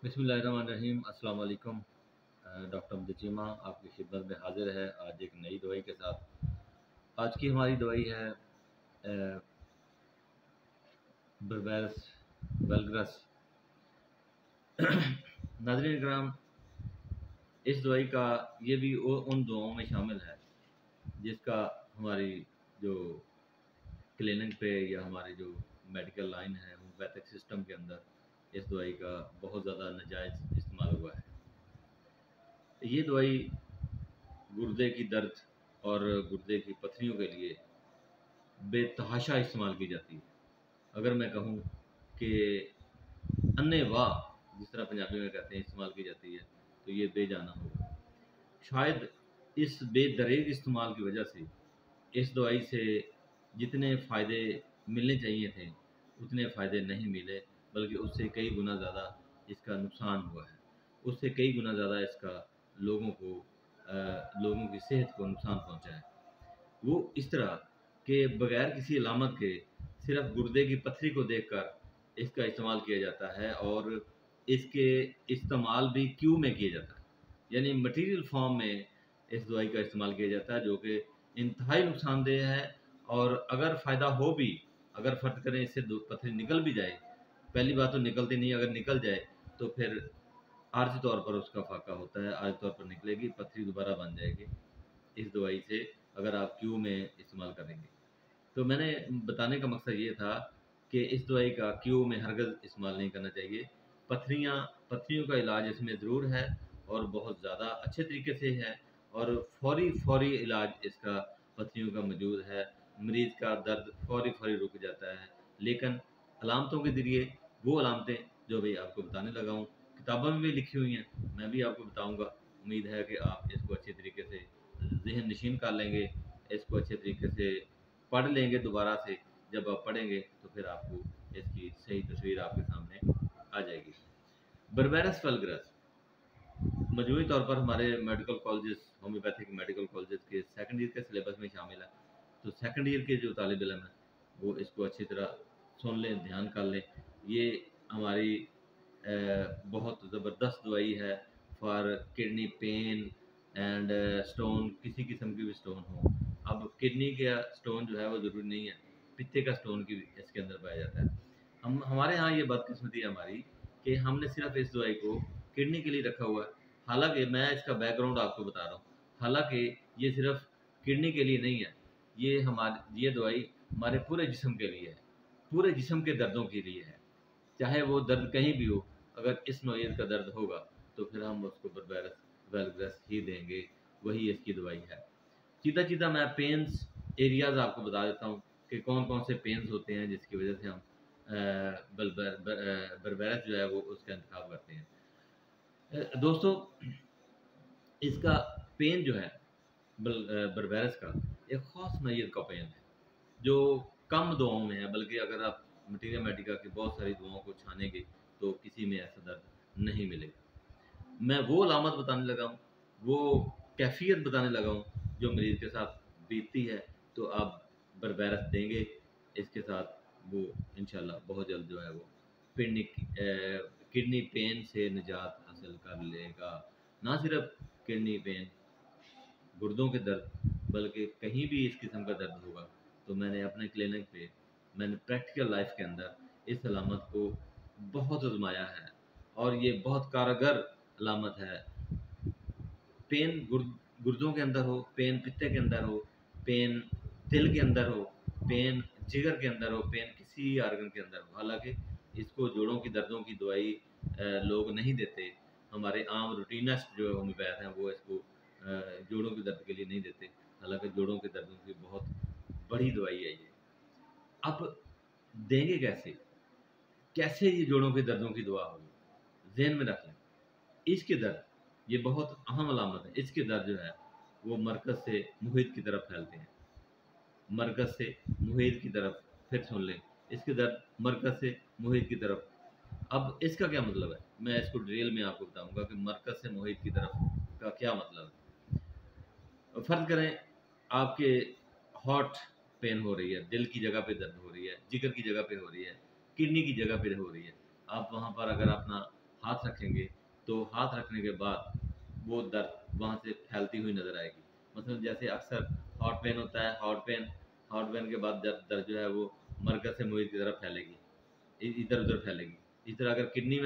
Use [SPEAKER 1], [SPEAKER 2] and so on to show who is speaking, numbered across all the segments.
[SPEAKER 1] बिस्मिल्लाहिर्रहमानिर्रहीम। अस्सलाम वालेकुम। डॉक्टर अब्दुल चीमा आपकी खिदमत में हाजिर है आज एक नई दवाई के साथ। आज की हमारी दवाई है बर्बेरस वल्गरस। नाज़रीन इकराम, इस दवाई का ये भी उन दवाओं में शामिल है जिसका हमारी जो क्लिनिक पे या हमारी जो मेडिकल लाइन है होम्योपैथिक सिस्टम के अंदर इस दवाई का बहुत ज़्यादा नाजायज़ इस्तेमाल हुआ है। ये दवाई गुर्दे की दर्द और गुर्दे की पथरियों के लिए बेतहाशा इस्तेमाल की जाती है। अगर मैं कहूँ कि अन्ने वाह जिस तरह पंजाबी में कहते हैं इस्तेमाल की जाती है, तो ये बेजाना होगा। शायद इस बेदरेग इस्तेमाल की वजह से इस दवाई से जितने फ़ायदे मिलने चाहिए थे उतने फ़ायदे नहीं मिले, बल्कि उससे कई गुना ज़्यादा इसका नुकसान हुआ है। उससे कई गुना ज़्यादा इसका लोगों की सेहत को नुकसान पहुंचा है। वो इस तरह के बगैर किसी अलामत के सिर्फ गुर्दे की पथरी को देखकर इसका इस्तेमाल किया जाता है और इसके इस्तेमाल भी क्यू में किया जाता है, यानी मटेरियल फॉर्म में इस दवाई का इस्तेमाल किया जाता है, जो कि इंतहाई नुकसानदेह है। और अगर फ़ायदा हो भी, अगर फ़र्ज करें इससे पथरी निकल भी जाए, पहली बात तो निकलती नहीं, अगर निकल जाए तो फिर आर्जी तौर पर उसका फाका होता है, आर्जी तौर पर निकलेगी, पथरी दोबारा बन जाएगी इस दवाई से अगर आप क्यू में इस्तेमाल करेंगे। तो मैंने बताने का मकसद ये था कि इस दवाई का क्यू में हरगिज़ इस्तेमाल नहीं करना चाहिए। पथरियों का इलाज इसमें ज़रूर है और बहुत ज़्यादा अच्छे तरीके से है, और फ़ौरी इलाज इसका पथरियों का मौजूद है। मरीज़ का दर्द फ़ौरी रुक जाता है। लेकिन अलामतों के ज़रिए वो अलामतें जो भी आपको बताने लगा हूँ, किताबों में भी लिखी हुई हैं, मैं भी आपको बताऊँगा। उम्मीद है कि आप इसको अच्छे तरीके से ज़हन नशीन कर लेंगे, इसको अच्छे तरीके से पढ़ लेंगे दोबारा से। जब आप पढ़ेंगे तो फिर आपको इसकी सही तस्वीर आपके सामने आ जाएगी। बर्बेरस वल्गरस मजमूई तौर पर हमारे medical colleges, homeopathic medical colleges के सेकंड ईयर के सिलेबस में शामिल है। तो सेकंड ईयर के जो तालिब इल्म हैं वो इसको अच्छी तरह सुन लें, ध्यान कर लें। ये हमारी बहुत ज़बरदस्त दवाई है for kidney pain and stone, किसी किस्म की भी स्टोन हो। अब किडनी का स्टोन जो है वो ज़रूरी नहीं है, पित्ते का स्टोन की इसके अंदर पाया जाता है। हमारे यहाँ ये बदकिस्मती है हमारी कि हमने सिर्फ इस दवाई को किडनी के लिए रखा हुआ है। हालांकि मैं इसका बैकग्राउंड आपको बता रहा हूँ, हालांकि ये सिर्फ किडनी के लिए नहीं है, ये दवाई हमारे पूरे जिस्म के लिए है, पूरे जिस्म के दर्दों के लिए है। चाहे वो दर्द कहीं भी हो, अगर इस नौइयत का दर्द होगा तो फिर हम उसको बर्बेरस वल्गरस ही देंगे, वही इसकी दवाई है। सीधा सीधा मैं पेन्स एरियाज आपको बता देता हूँ कि कौन कौन से पेन्स होते हैं जिसकी वजह से हम बर्बेरस जो है वो उसका इंतखाब करते हैं। दोस्तों, इसका पेन जो है बर्बेरस का एक ख़ास नौइयत का पेन है जो कम दवाओं में है, बल्कि अगर आप मटीरिया मेडिका की बहुत सारी दवाओं को छानेंगे तो किसी में ऐसा दर्द नहीं मिलेगा। मैं वो अलामत बताने लगा हूँ, वो कैफियत बताने लगा हूँ जो मरीज़ के साथ बीतती है। तो आप बर्बेरस देंगे, इसके साथ वो इंशाल्लाह बहुत जल्द जो है वो किडनी पेन से निजात हासिल कर लेगा। ना सिर्फ किडनी पेन, गुर्दों के दर्द, बल्कि कहीं भी इस किस्म का दर्द होगा तो मैंने अपने क्लिनिक पे, मैंने प्रैक्टिकल लाइफ के अंदर इस अलामत को बहुत आजमाया है और ये बहुत कारगर अलामत है। पेन गुर्दों के अंदर हो, पेन पित्ते के अंदर हो, पेन दिल के अंदर हो, पेन जिगर के अंदर हो, पेन किसी आर्गन के अंदर हो। हालांकि इसको जोड़ों की दर्दों की दवाई लोग नहीं देते, हमारे आम रूटीनिस्ट जो होम्योपैथ हैं वो इसको जोड़ों के दर्द के लिए नहीं देते। हालांकि जोड़ों के दर्दों की बहुत बड़ी दवाई है ये। अब देंगे कैसे, कैसे ये जोड़ों के दर्दों की दवा होगी, जहन में रख लें। इसके दर्द, ये बहुत अहम अलामत है, इसके दर्द जो है वो मरकज़ से मुहित की तरफ फैलते हैं। मरकज़ से मुहित की तरफ, फिर सुन लें, इसके दर्द मरकज़ से मुहित की तरफ। अब इसका क्या मतलब है, मैं इसको डिटेल में आपको बताऊंगा कि मरकज़ से मुहित की तरफ का क्या मतलब है। फ़र्ज़ करें आपके हार्ट पेन हो रही है, दिल की जगह पे दर्द हो रही है, जिगर की जगह पे हो रही है, किडनी की जगह पे हो रही है। आप वहाँ पर अगर अपना ہاتھ رکھیں گے تو ہاتھ رکھنے کے بعد وہ درد وہاں سے پھیلتی ہوئی نظر آئے گی. مثلا جیسے اکثر ہارٹ پین ہوتا ہے، ہارٹ پین کے بعد درد جو ہے وہ مرکز سے محیط کی طرف پھیلے گی، ادھر ادھر پھیلے گی. اس طرح اگر کڈنی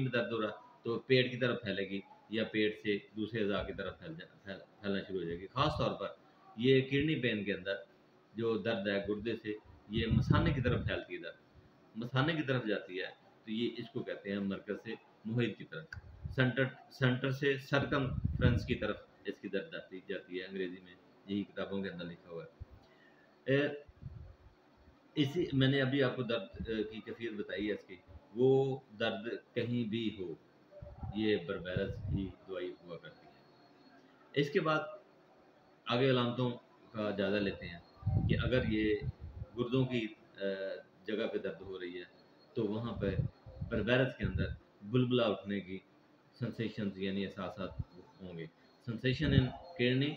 [SPEAKER 1] میں درد ہو رہا تو پیٹ کی طرف پھیلے گی یا پیٹ سے دوسرے اعضاء کی طرف پھیلنا شروع ہو جائے گی. خاص طور پر یہ کڈنی پین کے اندر جو درد ہے گردے سے یہ مثانے کی طرف پھیلتی ہے، درد مثانے کی طرف جاتی ہے تو یہ اس کو کہتے ہیں مرکز سے محیط کی طرف، سینٹر سے سرکمفرنس کی طرف اس کی درد جاتی ہے. انگریزی میں یہی کتابوں کے اندر لکھا ہوا ہے. اسی میں نے ابھی آپ کو درد کی کیفیت بتائی ہے اس کی. وہ درد کہیں بھی ہو یہ بربیرس کی دوائی ہوا کرتی ہے. اس کے بعد آگے علامتوں کا جائزہ لیتے ہیں کہ اگر یہ گردوں کی جگہ پہ درد ہو رہی ہے تو وہاں پہ بربیرس کے اندر بلبلا اٹھنے کی سنسیشنز یعنی احساسات ہوں گے. سنسیشن ان کڈنی،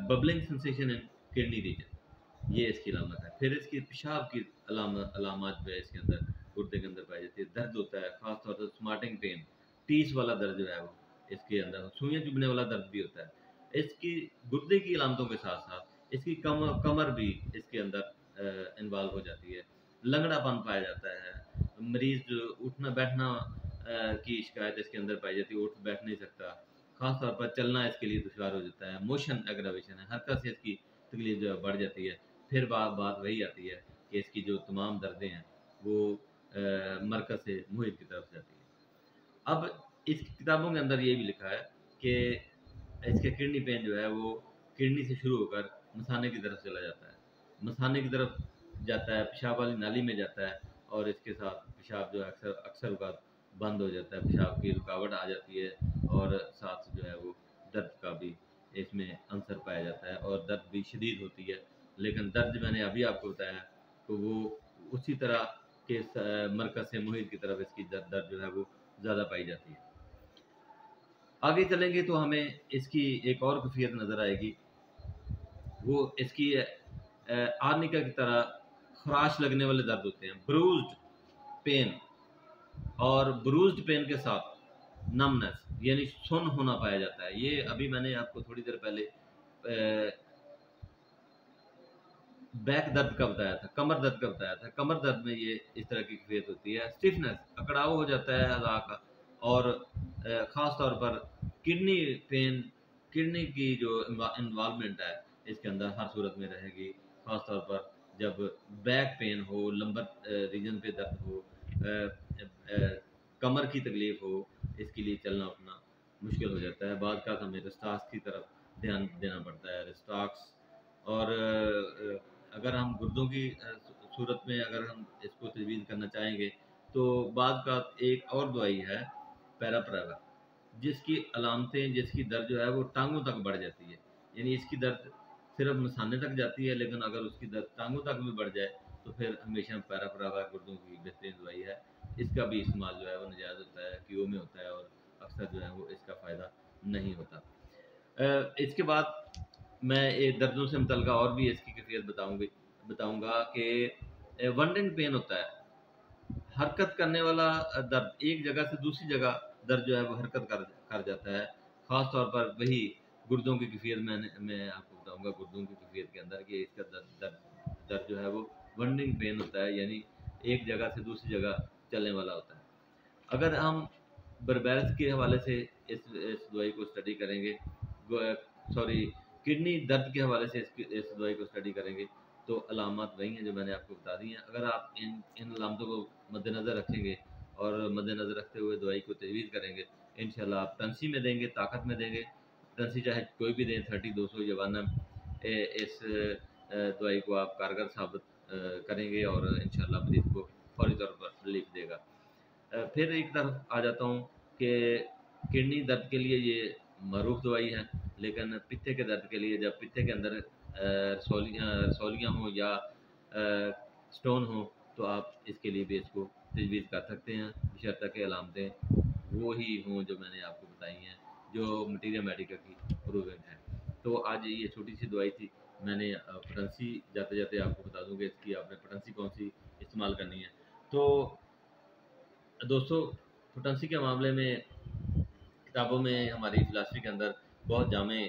[SPEAKER 1] ببلنگ سنسیشن ان کڈنی ریجن، یہ اس کی علامت ہے. پھر اس کی پیشاب کی علامات جو ہے اس کے اندر گردے کے اندر پائی جاتی ہے. درد ہوتا ہے خاص طور پر سمارٹنگ پین، ٹیس والا درد جو ہے وہ اس کے اندر، سوئیاں چبھنے والا درد بھی ہوتا ہے. اس کی گردے کی علامتوں کے ساتھ ساتھ اس کی کمر بھی اس کے اندر انوالو ہو جاتی ہے. لنگڑا پن پایا جاتا ہے، مریض جو اٹھنا بیٹھنا کی شکایت اس کے اندر پائی جاتی ہے، اٹھ بیٹھ نہیں سکتا. خاص طور پر چلنا اس کے لیے دشوار ہو جاتا ہے. موشن ایگراویشن ہے، حرکت سے اس کی تکلیف جو ہے بڑھ جاتی ہے. پھر بات وہی آتی ہے کہ اس کی جو تمام دردیں ہیں وہ مرکز سے محیط کی طرف جاتی ہے. اب اس کتابوں کے اندر یہ بھی لکھا ہے کہ اس کے کڈنی پین جو ہے وہ کڈنی سے شروع ہو کر مثانے کی طرف چلا جاتا ہے، مثانے کی طرف جاتا ہے، پیشاب والی نالی میں جاتا ہے اور اس کے ساتھ پیشاب جو ہے اکثر اوقات بند ہو جاتا ہے، پیشاب کی رکاوٹ آ جاتی ہے اور ساتھ جو ہے وہ درد کا بھی اس میں عنصر پایا جاتا ہے اور درد بھی شدید ہوتی ہے. لیکن درد میں نے ابھی آپ کو بتایا تو وہ اسی طرح کے مرکز سے محیط کی طرف اس کی درد جو ہے وہ زیادہ پائی جاتی ہے. آگے چلیں گے تو ہمیں اس کی ایک اور کیفیت نظر آئے گی، وہ اس کی آرنیکا کی طرح خراش لگنے والے درد ہوتے ہیں، بروزڈ پین، اور بروزڈ پین کے ساتھ نمنس یعنی سن ہونا پایا جاتا ہے. یہ ابھی میں نے آپ کو تھوڑی دیر پہلے بیک درد کا بتایا تھا، کمر درد کا بتایا تھا. کمر درد میں یہ اس طرح کی کیفیت ہوتی ہے. اسٹفنس، اکڑاؤ ہو جاتا ہے اعضاء کا، اور خاص طور پر کڈنی پین، کڈنی کی جو انوالومنٹ ہے اس کے اندر ہر صورت میں رہے گی. خاص طور پر جب بیک پین ہو، لمبر ریجن پہ درد ہو، کمر کی تکلیف ہو، اس کے لیے چلنا اٹھنا مشکل ہو جاتا ہے. بعض کا ہمیں رسٹاکس کی طرف دھیان دینا پڑتا ہے، رسٹاکس. اور اگر ہم گردوں کی صورت میں اگر ہم اس کو تجویز کرنا چاہیں گے تو بعض کا ایک اور دوائی ہے پیراپراگا، جس کی علامتیں، جس کی درد جو ہے وہ ٹانگوں تک بڑھ جاتی ہے. یعنی اس کی درد صرف مثانے تک جاتی ہے، لیکن اگر اس کی درد ٹانگوں تک بھی بڑھ جائے تو پھر ہمیشہ پیراپراگا گردوں کی بہترین دوائی ہے. اس کا بھی استعمال جو ہے وہ ناجائز ہوتا ہے، کیو میں ہوتا ہے، اور اکثر جو ہے وہ اس کا فائدہ نہیں ہوتا. اس کے بعد میں ایک دردوں سے متعلقہ اور بھی اس کی کیفیت بتاؤں گا کہ ونڈنگ پین ہوتا ہے، حرکت کرنے والا درد، ایک جگہ سے دوسری جگہ درد جو ہے وہ حرکت کر جاتا ہے. خاص طور پر وہی گردوں کی کیفیت میں آپ کو بتاؤں گا گردوں کی کیفیت کے اندر کہ اس کا درد جو ہے وہ ونڈنگ پین ہوتا ہے، یعنی ایک جگہ سے دوسری جگہ چلنے والا ہوتا ہے. اگر ہم بربیرس کے حوالے سے اس دوائی کو اسٹڈی کریں گے، کڈنی درد کے حوالے سے اس دوائی کو اسٹڈی کریں گے تو علامات وہی ہیں جو میں نے آپ کو بتا دی ہیں. اگر آپ ان علامتوں کو مد نظر رکھیں گے اور مد نظر رکھتے ہوئے دوائی کو تجویز کریں گے، انشاءاللہ آپ ٹنسی میں دیں گے، طاقت میں دیں گے، ٹنسی چاہے کوئی بھی دیں، 30-200 یا 1 اس دوائی کو آپ کارگر ثابت کریں گے اور انشاءاللہ مریض کو فوری طور پر ریلیف دے گا. پھر ایک طرف آ جاتا ہوں کہ کڈنی درد کے لیے یہ معروف دوائی ہے، لیکن پتے کے درد کے لیے جب پتے کے اندر رسولیاں ہوں یا سٹون ہوں تو آپ اس کے لیے بھی اس کو تجویز کر سکتے ہیں، بشرطہ کہ علامتیں وہی ہوں جو میں نے آپ کو بتائی ہیں، جو مٹیریل میڈیکا کی پروون ہے. تو آج یہ چھوٹی سی دوائی تھی. میں نے پٹنسی جاتے جاتے آپ کو بتا دوں کہ اس کی آپ نے پٹنسی کون سی استعمال کرنی ہے. تو دوستو पोटेंसी के मामले में किताबों में हमारी फ़िलासफ़ी के अंदर बहुत जामे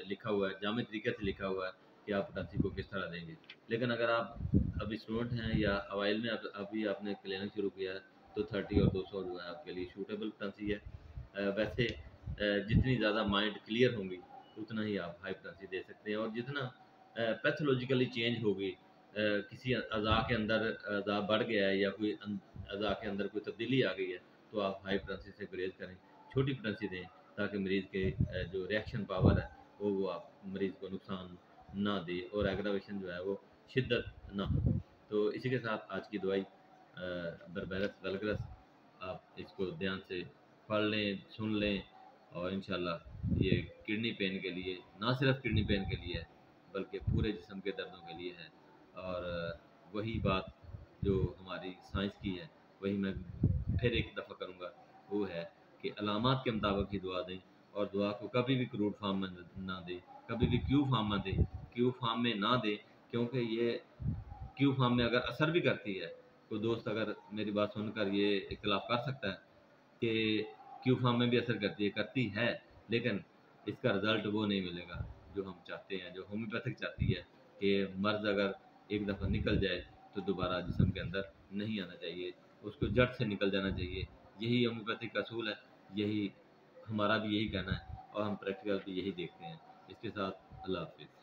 [SPEAKER 1] लिखा हुआ है, जामे तरीके से लिखा हुआ है कि आप पोटेंसी को किस तरह देंगे। लेकिन अगर आप अभी स्टूडेंट हैं या अवाइल में अभी आपने क्लिनिक शुरू किया है, तो 30 और 200 जो है आपके लिए सूटेबल पोटेंसी है। वैसे जितनी ज़्यादा माइंड क्लियर होंगी उतना ही आप हाई पोटेंसी दे सकते हैं, और जितना पैथोलॉजिकली चेंज होगी, किसी अज़ा के अंदर अज़ा बढ़ गया है या कोई अज़ा के अंदर कोई तब्दीली आ गई है, तो आप हाई पोटेंसी से गुरेज करें, छोटी पोटेंसी दें, ताकि मरीज़ के जो रिएक्शन पावर है वो आप मरीज़ को नुकसान ना दे और एग्रावेशन जो है वो शिद्दत ना हो। तो इसी के साथ आज की दवाई बरबेरस वेलग्रस, आप इसको ध्यान से पढ़ लें, सुन लें, और इंशाल्लाह ये किडनी पेन के लिए, ना सिर्फ किडनी पेन के लिए है बल्कि पूरे जिस्म के दर्दों के लिए है। और वही बात जो हमारी साइंस की है वही मैं फिर एक दफ़ा करूँगा, वो है कि अलामात के मुताबिक ही दुआ दें, और दुआ को कभी भी क्रूड फॉर्म में ना दें, कभी भी क्यू फॉर्म में दें, क्यू फॉर्म में ना दें, क्योंकि ये क्यू फॉर्म में अगर असर भी करती है, तो दोस्त अगर मेरी बात सुनकर ये इख्तिलाफ कर सकता है कि क्यू फॉर्म में भी असर करती है, लेकिन इसका रिज़ल्ट वो नहीं मिलेगा जो हम चाहते हैं, जो होम्योपैथिक चाहती है कि मर्ज़ अगर एक दफ़ा निकल जाए तो दोबारा जिस्म के अंदर नहीं आना चाहिए, उसको जड़ से निकल जाना चाहिए। यही होम्योपैथिक का असूल है, यही हमारा भी यही कहना है, और हम प्रैक्टिकल भी यही देखते हैं। इसके साथ अल्लाह हाफ़िज़।